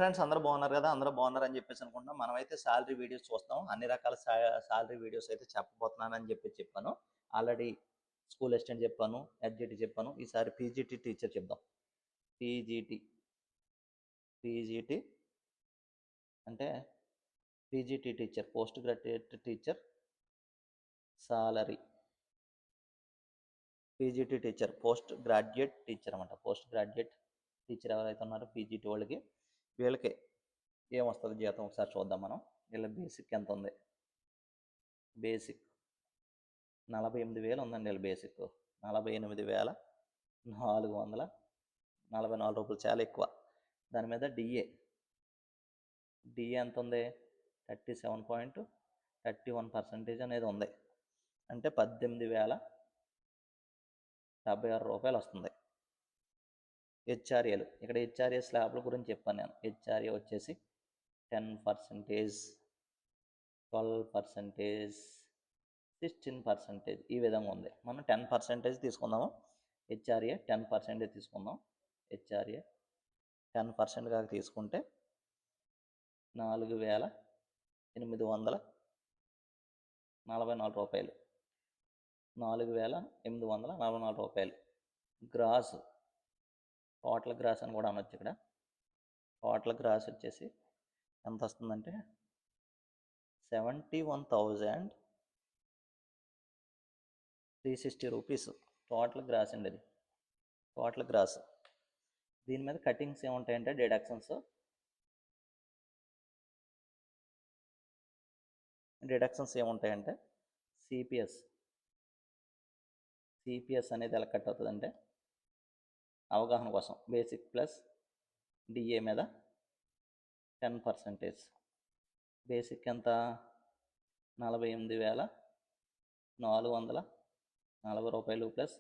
Friends అందరూ బాగున్నారు కదా? అందరూ బాగున్నారని చెప్పేసి అనుకుంటున్నాం. మనమైతే సాలరీ వీడియోస్ చూస్తాం. అన్ని రకాల సాలరీ వీడియోస్ అయితే చెప్పబోతున్నానని చెప్పాను. ఆల్రెడీ స్కూల్ అసిస్టెంట్ చెప్పాను, ఎడ్జిటి చెప్పాను. ఈసారి పీజీటీ టీచర్ చెప్దాం. పీజీటీ అంటే PGT teacher, post graduate teacher salary. PGT teacher post graduate teacher అనమాట. పోస్ట్ గ్రాడ్యుయేట్ టీచర్ ఎవరైతే ఉన్నారో పీజీటీ వీళ్ళకి ఏమొస్తుంది జీతం ఒకసారి చూద్దాం మనం. వీళ్ళ బేసిక్ ఎంత ఉంది? బేసిక్ 48,000 ఉందండి. వీళ్ళ బేసిక్ 48,444 రూపాయలు, చాలా ఎక్కువ. దాని మీద డిఏ ఎంత ఉంది? 37.31% అనేది ఉంది. అంటే 18,076 రూపాయలు వస్తుంది. హెచ్ఆర్ఏలు, ఇక్కడ హెచ్ఆర్ఏ స్లాబ్ల గురించి చెప్పాను నేను. హెచ్ఆర్ఏ వచ్చేసి 10%, 12%, 16% ఈ విధంగా ఉంది. మనం 10% తీసుకుందాము. హెచ్ఆర్ఏ 10% తీసుకుందాం. హెచ్ఆర్ఏ 10% కాక తీసుకుంటే 4,844 రూపాయలు. 4,844 రూపాయలు గ్రాస్. టోటల్ గ్రాస్ అని కూడా అనొచ్చు. ఇక్కడ టోటల్ గ్రాస్ వచ్చేసి ఎంత వస్తుందంటే 71,360 రూపీస్ టోటల్ గ్రాస్ అండి. అది టోటల్ గ్రాస్. దీని మీద కటింగ్స్ ఏముంటాయంటే డిడక్షన్స్ ఏముంటాయంటే సిపిఎస్ అనేది ఎలా కట్ అవుతుందంటే, అవగాహన కోసం, బేసిక్ ప్లస్ డిఏ మీద 10%. బేసిక్ ఎంత? 48,440 రూపాయలు ప్లస్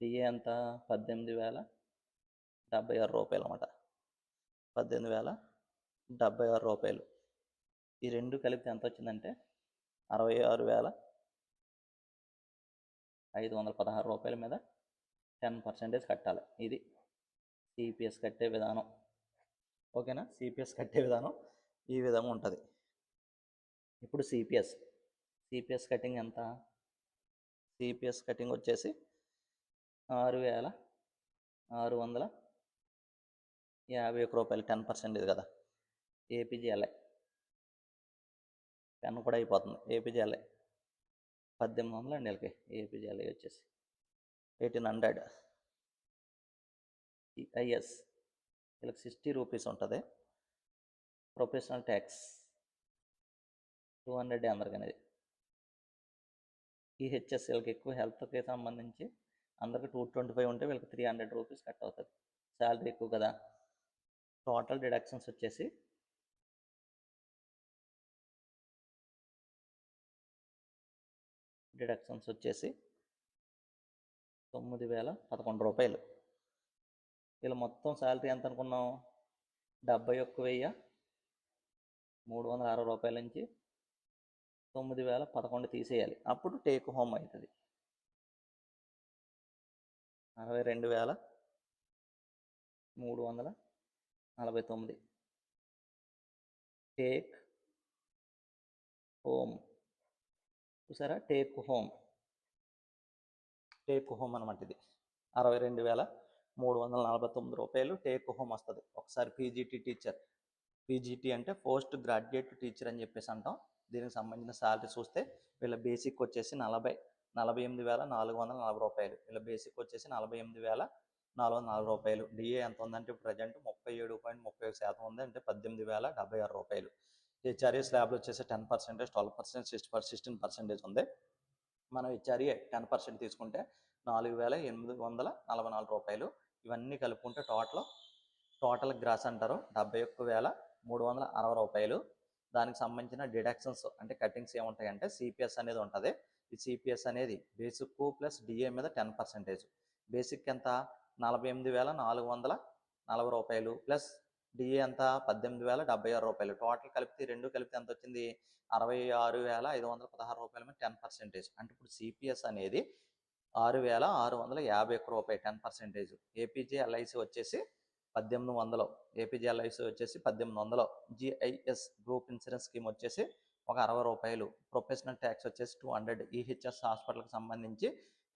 డిఏ ఎంత? 18,076 రూపాయలు అన్నమాట. 18,076 రూపాయలు. ఈ రెండు కలిపితే ఎంత వచ్చిందంటే 66,516 రూపాయల మీద 10% కట్టాలి. ఇది సిపిఎస్ కట్టే విధానం. ఓకేనా? సిపిఎస్ కట్టే విధానం ఈ విధంగా ఉంటుంది. ఇప్పుడు సిపిఎస్ కటింగ్ ఎంత? సిపిఎస్ కటింగ్ వచ్చేసి 6,651 రూపాయలు. 10% కదా. ఏపీజీఎల్ఐ 10 కూడా అయిపోతుంది. ఏపీజీఎల్ఐ 1800 అండి వీళ్ళకి. ఏపీజీఎల్ఐ వచ్చేసి 1800. ఐఎస్ వీళ్ళకి 60 రూపీస్ ఉంటుంది. ప్రొఫెషనల్ ట్యాక్స్ 200 అందరికి అనేది. ఈహెచ్ఎస్ వీళ్ళకి ఎక్కువ హెల్త్కి సంబంధించి అందరికి 225 ఉంటే వీళ్ళకి 300 రూపీస్ కట్ అవుతుంది. శాలరీ ఎక్కువ కదా. టోటల్ డిడక్షన్స్ వచ్చేసి 9,011 రూపాయలు. వీళ్ళు మొత్తం శాలరీ ఎంత అనుకున్నాం? 71,306 రూపాయల నుంచి 9,011 తీసేయాలి. అప్పుడు టేక్ హోమ్ అవుతుంది 62,349. టేక్ హోమ్ చూసారా? టేక్ హోమ్ అనమాట. ఇది 62,349 రూపాయలు టేక్ హోమ్ వస్తుంది. ఒకసారి పీజీటీ అంటే పోస్ట్ గ్రాడ్యుయేట్ టీచర్ అని చెప్పేసి అంటాం. దీనికి సంబంధించిన శాలరీ చూస్తే వీళ్ళ బేసిక్ వచ్చేసి 48,440 రూపాయలు. వీళ్ళ బేసిక్ వచ్చేసి 48,440 రూపాయలు. డిఏ ఎంత ఉందంటే ప్రజెంట్ 37.31% ఉంది. అంటే 18,076 రూపాయలు. హెచ్ఆర్ఏ స్లాబ్లు వచ్చేసి 10%, 12%, 16% ఉంది. మనం హెచ్ఆర్ఏ 10% తీసుకుంటే 4,844 రూపాయలు. ఇవన్నీ కలుపుకుంటే టోటల్ గ్రాస్ అంటారు 71,360 రూపాయలు. దానికి సంబంధించిన డిడక్షన్స్ అంటే కటింగ్స్ ఏముంటాయంటే సిపిఎస్ అనేది ఉంటుంది. ఈ సిపిఎస్ అనేది బేసిక్ ప్లస్ డిఏ మీద 10%. బేసిక్ ఎంత? 48,440 రూపాయలు ప్లస్ డిఏ ఎంత? 18,076 రూపాయలు. టోటల్ కలిపితే రెండు కలిపితే ఎంత వచ్చింది? 66,516 రూపాయల మీద 10%. అంటే ఇప్పుడు సిపిఎస్ అనేది 6,651 రూపాయలు 10%. ఏపీజీ ఎల్ఐసి వచ్చేసి 1800, ఏపీజీఎల్ఐసి వచ్చేసి 1800, జిఐఎస్ గ్రూప్ ఇన్సూరెన్స్ స్కీమ్ వచ్చేసి ఒక రూ. 60, ప్రొఫెషనల్ ట్యాక్స్ వచ్చేసి 200, ఈహెచ్ఎస్ హాస్పిటల్కి సంబంధించి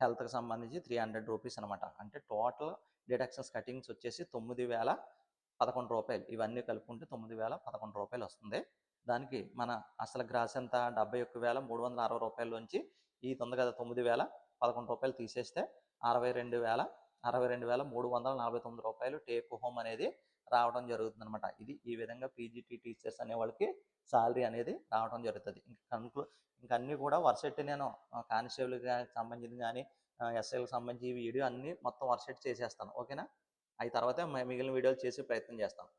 హెల్త్కి సంబంధించి 300 రూపీస్ అనమాట. అంటే టోటల్ డిడక్షన్స్ కటింగ్స్ వచ్చేసి 9,011 ఇవన్నీ కలుపుకుంటే 9,011 వస్తుంది. దానికి మన అసలు గ్రాస్ ఎంత 71,360 నుంచి ఇది ఉంది కదా 9,011 తీసేస్తే 62,349 టేక్ హోమ్ అనేది రావడం జరుగుతుంది అనమాట. ఇది ఈ విధంగా పీజీటీ టీచర్స్ అనే వాళ్ళకి శాలరీ అనేది రావడం జరుగుతుంది. ఇంకా అన్నీ కూడా వరుసెట్టి నేను కానిస్టేబుల్కి సంబంధించి కానీ ఎస్ఐలకు సంబంధించి ఈ వీడియో అన్నీ మొత్తం వరుసెట్టి చేసేస్తాను. ఓకేనా? అవి తర్వాత మిగిలిన వీడియోలు చేసే ప్రయత్నం చేస్తాను.